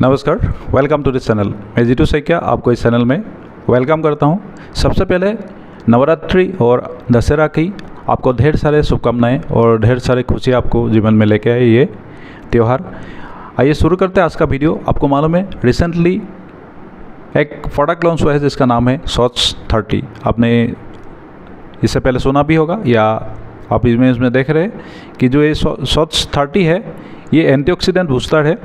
नमस्कार, welcome to this channel. मैं जीतू सैकिया आपको इस चैनल में वेलकम करता हूं। सबसे पहले नवरात्रि और दशहरा की आपको ढेर सारे शुभकामनाएं और ढेर सारे खुशी आपको जीवन में लेके आए ये त्यौहार। आइए शुरू करते हैं आज का वीडियो। आपको मालूम है रिसेंटली एक प्रोडक्ट लॉन्च हुआ है जिसका नाम है स्वच्छ 30। आपने इससे पहले सुना भी होगा या आप इमेज में देख रहे हैं कि जो ये स्वच्छ 30 है ये एंटीऑक्सीडेंट बूस्टर है।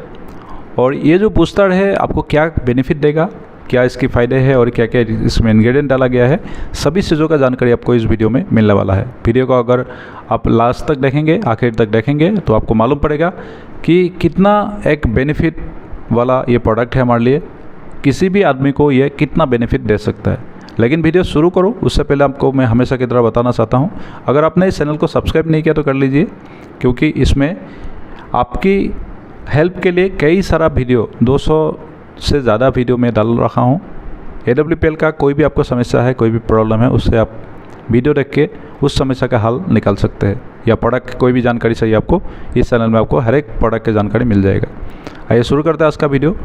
और ये जो बूस्टर है आपको क्या बेनिफिट देगा, क्या इसके फ़ायदे हैं और क्या क्या इसमें इंग्रेडिएंट डाला गया है, सभी चीज़ों का जानकारी आपको इस वीडियो में मिलने वाला है। वीडियो को अगर आप लास्ट तक देखेंगे, आखिर तक देखेंगे तो आपको मालूम पड़ेगा कि कितना एक बेनिफिट वाला ये प्रोडक्ट है हमारे लिए, किसी भी आदमी को ये कितना बेनिफिट दे सकता है। लेकिन वीडियो शुरू करो उससे पहले आपको मैं हमेशा की तरह बताना चाहता हूँ, अगर आपने इस चैनल को सब्सक्राइब नहीं किया तो कर लीजिए, क्योंकि इसमें आपकी हेल्प के लिए कई सारा वीडियो 200 से ज़्यादा वीडियो में डाल रखा हूँ। AWPL का कोई भी आपको समस्या है, कोई भी प्रॉब्लम है, उससे आप वीडियो देख के उस समस्या का हल निकाल सकते हैं। या प्रोडक्ट की कोई भी जानकारी चाहिए आपको, इस चैनल में आपको हर एक प्रोडक्ट की जानकारी मिल जाएगा। आइए शुरू करते हैं आज का वीडियो।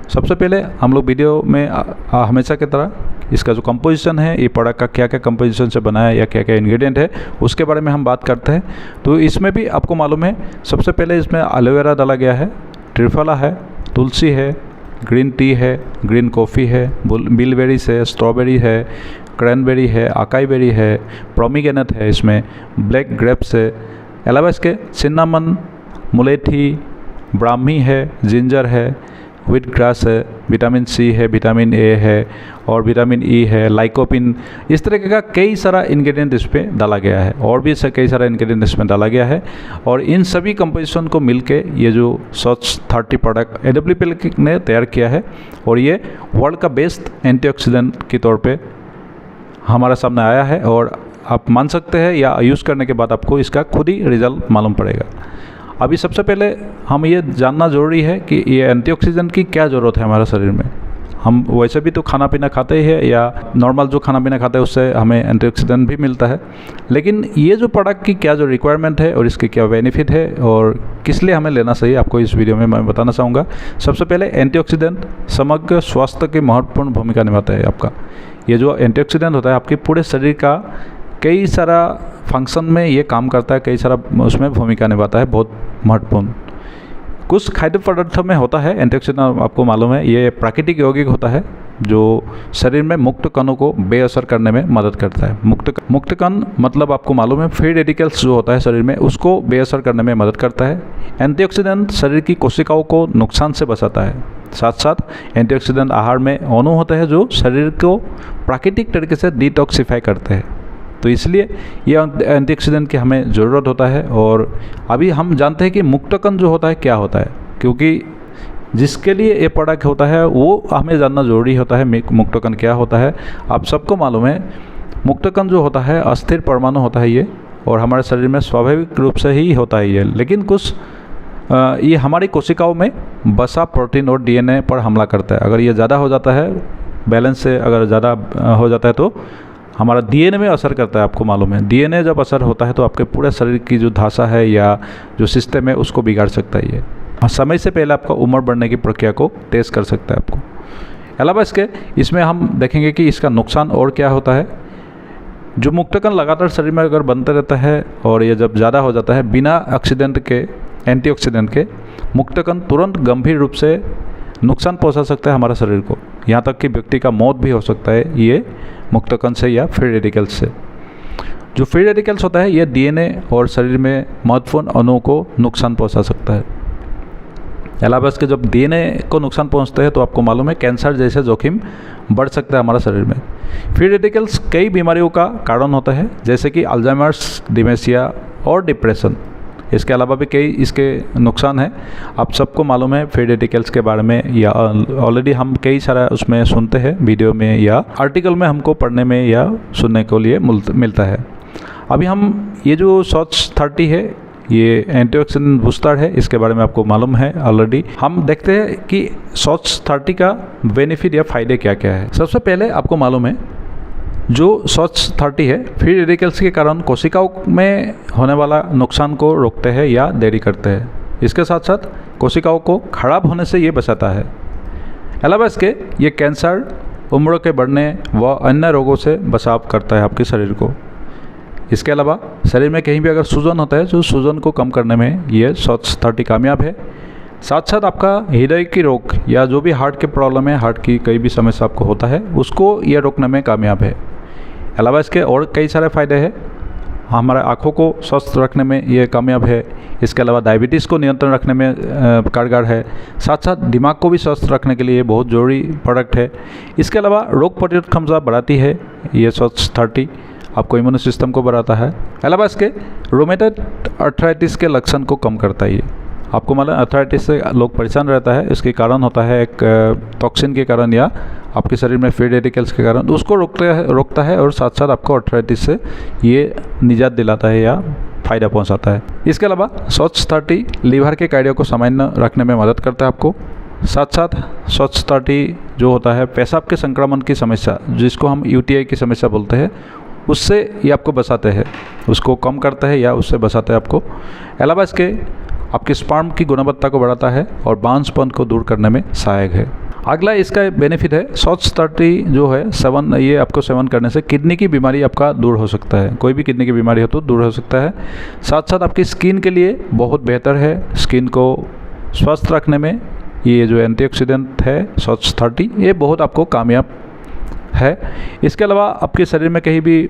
सबसे पहले हम लोग वीडियो में हमेशा की तरह इसका जो कंपोजिशन है, ये प्रोडक्ट का क्या क्या कंपोजिशन से बना है या क्या क्या इंग्रेडिएंट है उसके बारे में हम बात करते हैं। तो इसमें भी आपको मालूम है सबसे पहले इसमें एलोवेरा डाला गया है, त्रिफला है, तुलसी है, ग्रीन टी है, ग्रीन कॉफ़ी है, बिलबेरीज है, स्ट्रॉबेरी है, क्रैनबेरी है, अकाई बेरी है, प्रोमिग्रेनेट है, इसमें ब्लैक ग्रेप्स है, अलावा इसके सिन्नामन, मुलेठी, ब्राह्मी है, जिंजर है, व्हीट ग्रास है, विटामिन सी है, विटामिन ए है और विटामिन ई है, लाइकोपिन, इस तरीके का कई सारा इंग्रेडिएंट इस पर डाला गया है। और भी कई सारा इंग्रेडिएंट इसमें डाला गया है। और इन सभी कंपोजिशन को मिलके ये जो स्वच्छ 30 प्रोडक्ट AWPL ने तैयार किया है और ये वर्ल्ड का बेस्ट एंटीऑक्सीडेंट के तौर पे हमारे सामने आया है। और आप मान सकते हैं या यूज़ करने के बाद आपको इसका खुद ही रिजल्ट मालूम पड़ेगा। अभी सबसे पहले हम ये जानना ज़रूरी है कि ये एंटीऑक्सीडेंट की क्या ज़रूरत है हमारे शरीर में। हम वैसे भी तो खाना पीना खाते ही है या नॉर्मल जो खाना पीना खाते हैं उससे हमें एंटीऑक्सीडेंट भी मिलता है, लेकिन ये जो प्रोडक्ट की क्या जो रिक्वायरमेंट है और इसके क्या बेनिफिट है और किस लिए हमें लेना चाहिए, आपको इस वीडियो में मैं बताना चाहूँगा। सबसे पहले एंटीऑक्सीडेंट समग्र स्वास्थ्य की महत्वपूर्ण भूमिका निभाता है। आपका ये जो एंटीऑक्सीडेंट होता है आपके पूरे शरीर का कई सारा फंक्शन में ये काम करता है, कई सारा उसमें भूमिका निभाता है, बहुत महत्वपूर्ण। कुछ खाद्य पदार्थों में होता है एंटीऑक्सीडेंट, आपको मालूम है ये प्राकृतिक यौगिक होता है जो शरीर में मुक्त कणों को बेअसर करने में मदद करता है। मुक्त कण मतलब आपको मालूम है फ्री रेडिकल्स जो होता है शरीर में उसको बेअसर करने में मदद करता है। एंटीऑक्सीडेंट शरीर की कोशिकाओं को नुकसान से बचाता है। साथ साथ एंटीऑक्सीडेंट आहार में अणु होते हैं जो शरीर को प्राकृतिक तरीके से डिटॉक्सिफाई करते हैं, तो इसलिए ये एंटीऑक्सीडेंट की हमें ज़रूरत होता है। और अभी हम जानते हैं कि मुक्तकण जो होता है क्या होता है, क्योंकि जिसके लिए ये प्रोडक्ट होता है वो हमें जानना ज़रूरी होता है मुक्तकण क्या होता है। आप सबको मालूम है मुक्तकण जो होता है अस्थिर परमाणु होता है ये, और हमारे शरीर में स्वाभाविक रूप से ही होता है ये, लेकिन कुछ ये हमारी कोशिकाओं में वसा, प्रोटीन और DNA पर हमला करता है। अगर ये ज़्यादा हो जाता है, बैलेंस से अगर ज़्यादा हो जाता है तो हमारा DNA में असर करता है। आपको मालूम है DNA जब असर होता है तो आपके पूरे शरीर की जो ढांचा है या जो सिस्टम है उसको बिगाड़ सकता है ये। समय से पहले आपका उम्र बढ़ने की प्रक्रिया को तेज़ कर सकता है आपको। अलावा इसमें हम देखेंगे कि इसका नुकसान और क्या होता है। जो मुक्तकण लगातार शरीर में अगर बनते रहता है और ये जब ज़्यादा हो जाता है बिना ऑक्सीडेंट के, एंटीऑक्सीडेंट के, मुक्तकण तुरंत गंभीर रूप से नुकसान पहुंचा सकता है हमारे शरीर को, यहाँ तक कि व्यक्ति का मौत भी हो सकता है ये मुक्तकण से या फ्री रेडिकल्स से। जो फ्री रेडिकल्स होता है ये DNA और शरीर में महत्वपूर्ण अणुओं को नुकसान पहुंचा सकता है। अलावा इसके जब DNA को नुकसान पहुंचते हैं तो आपको मालूम है कैंसर जैसे जोखिम बढ़ सकता है हमारे शरीर में। फ्री रेडिकल्स कई बीमारियों का कारण होता है, जैसे कि अल्जाइमर्स, डिमेंशिया और डिप्रेशन। इसके अलावा भी कई इसके नुकसान हैं। आप सबको मालूम है फ्री रेडिकल्स के बारे में, या ऑलरेडी हम कई सारा उसमें सुनते हैं वीडियो में या आर्टिकल में हमको पढ़ने में या सुनने को लिए मिलता है। अभी हम ये जो स्वच्छ 30 है ये एंटीऑक्सीडेंट बूस्टर है, इसके बारे में आपको मालूम है ऑलरेडी। हम देखते हैं कि स्वच्छ 30 का बेनिफिट या फ़ायदे क्या क्या है। सबसे पहले आपको मालूम है जो स्वच्छ 30 है फ्री रेडिकल्स के कारण कोशिकाओं में होने वाला नुकसान को रोकते हैं या देरी करते हैं। इसके साथ साथ कोशिकाओं को खराब होने से ये बचाता है। अलावा इसके ये कैंसर, उम्र के बढ़ने व अन्य रोगों से बचाव करता है आपके शरीर को। इसके अलावा शरीर में कहीं भी अगर सूजन होता है, जो सूजन को कम करने में ये स्वच्छ 30 कामयाब है। साथ साथ आपका हृदय की रोग या जो भी हार्ट के प्रॉब्लम है, हार्ट की कई भी समस्या आपको होता है, उसको ये रोकने में कामयाब है। अलावा इसके और कई सारे फ़ायदे हैं। हमारे आँखों को स्वस्थ रखने में ये कामयाब है। इसके अलावा डायबिटीज़ को नियंत्रण रखने में कारगर है। साथ साथ दिमाग को भी स्वस्थ रखने के लिए ये बहुत ज़रूरी प्रोडक्ट है। इसके अलावा रोग प्रतिरोधक क्षमता बढ़ाती है ये स्वच्छ 30, आपको इम्यून सिस्टम को बढ़ाता है। अलावा इसके रोमेटॉइड अर्थराइटिस के लक्षण को कम करता है। ये आपको मालूम अर्थराइटिस से लोग परेशान रहता है, इसके कारण होता है एक टॉक्सिन के कारण या आपके शरीर में फ्री रेडिकल्स के कारण, उसको रोकता है और साथ साथ आपको अर्थराइटिस से ये निजात दिलाता है या फ़ायदा पहुंचाता है। इसके अलावा स्वच्छ 30 लीवर के कार्यों को सामान्य रखने में मदद करता है आपको। साथ साथ स्वच्छ 30 जो होता है पेशाब के संक्रमण की समस्या, जिसको हम UTI की समस्या बोलते हैं, उससे ये आपको बचाते हैं, उसको कम करता है या उससे बचाता है आपको। अलावा इसके आपके स्पर्म की गुणवत्ता को बढ़ाता है और बांझपन को दूर करने में सहायक है। अगला इसका बेनिफिट है स्वच्छ 30 जो है ये आपको सेवन करने से किडनी की बीमारी आपका दूर हो सकता है। कोई भी किडनी की बीमारी हो तो दूर हो सकता है। साथ साथ आपकी स्किन के लिए बहुत बेहतर है। स्किन को स्वस्थ रखने में ये जो एंटीऑक्सीडेंट है स्वच्छ 30, ये बहुत आपको कामयाब है। इसके अलावा आपके शरीर में कहीं भी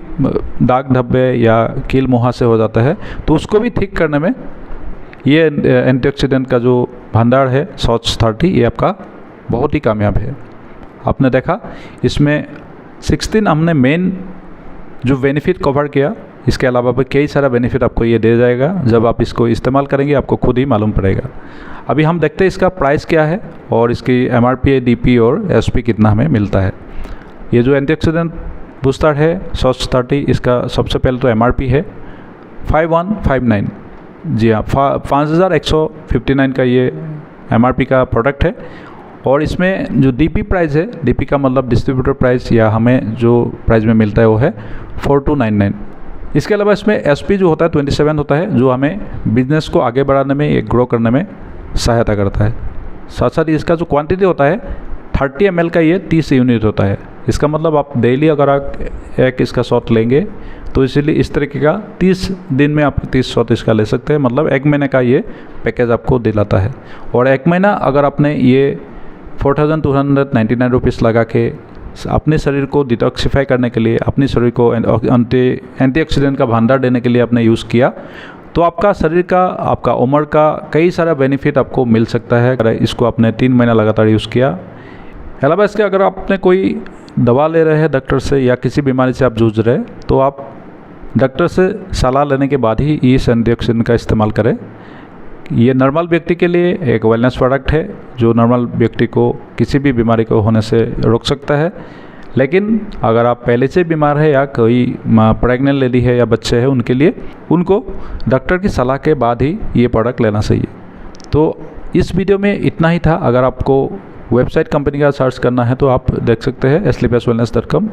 दाग धब्बे या कील मुहासे हो जाता है तो उसको भी ठीक करने में ये एंटीऑक्सीडेंट का जो भंडार है स्वच्छ 30, ये आपका बहुत ही कामयाब है। आपने देखा इसमें 16 हमने मेन जो बेनिफिट कवर किया। इसके अलावा भी कई सारा बेनिफिट आपको ये दे जाएगा। जब आप इसको इस्तेमाल करेंगे आपको खुद ही मालूम पड़ेगा। अभी हम देखते हैं इसका प्राइस क्या है और इसकी MRP, DP और SP कितना हमें मिलता है। ये जो एंटीऑक्सीडेंट बूस्टर है स्वच्छ 30, इसका सबसे पहले तो MRP है 5159। जी हाँ, 5159 का ये MRP का प्रोडक्ट है। और इसमें जो DP प्राइस है, DP का मतलब डिस्ट्रीब्यूटर प्राइस या हमें जो प्राइस में मिलता है वो है 4299। इसके अलावा इसमें SP जो होता है 27 होता है, जो हमें बिजनेस को आगे बढ़ाने में, एक ग्रो करने में सहायता करता है। साथ साथ इसका जो क्वांटिटी होता है 30 ml का, ये 30 यूनिट होता है। इसका मतलब आप डेली अगर आप एक इसका शॉट लेंगे तो इसीलिए इस तरीके का 30 दिन में आप 30 शॉट इसका ले सकते हैं। मतलब 1 महीने का ये पैकेज आपको दिलाता है। और 1 महीना अगर आपने ये 4299 रुपीज़ लगा के अपने शरीर को डिटॉक्सिफाई करने के लिए, अपने शरीर को एंटीऑक्सीडेंट का भंडार देने के लिए आपने यूज़ किया तो आपका शरीर का, आपका उम्र का कई सारा बेनिफिट आपको मिल सकता है अगर इसको आपने 3 महीना लगातार यूज़ किया। अलावा इसके अगर आपने कोई दवा ले रहे हैं डॉक्टर से या किसी बीमारी से आप जूझ रहे हैं तो आप डॉक्टर से सलाह लेने के बाद ही इस एंटीऑक्सीडेंट का इस्तेमाल करें। ये नॉर्मल व्यक्ति के लिए एक वेलनेस प्रोडक्ट है जो नॉर्मल व्यक्ति को किसी भी बीमारी को होने से रोक सकता है। लेकिन अगर आप पहले से बीमार है या कोई प्रेग्नेंट लेडी है या बच्चे हैं, उनके लिए उनको डॉक्टर की सलाह के बाद ही ये प्रोडक्ट लेना चाहिए। तो इस वीडियो में इतना ही था। अगर आपको वेबसाइट कंपनी का सर्च करना है तो आप देख सकते हैं sleepswellness.com।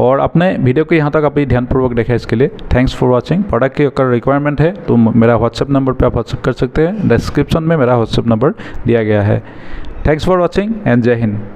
और अपने वीडियो को यहाँ तक आप ध्यानपूर्वक देखें, इसके लिए थैंक्स फॉर वाचिंग। प्रोडक्ट की अगर रिक्वायरमेंट है तो मेरा व्हाट्सएप नंबर पे आप व्हाट्सएप कर सकते हैं। डिस्क्रिप्शन में मेरा व्हाट्सएप नंबर दिया गया है। थैंक्स फॉर वाचिंग एंड जय हिंद।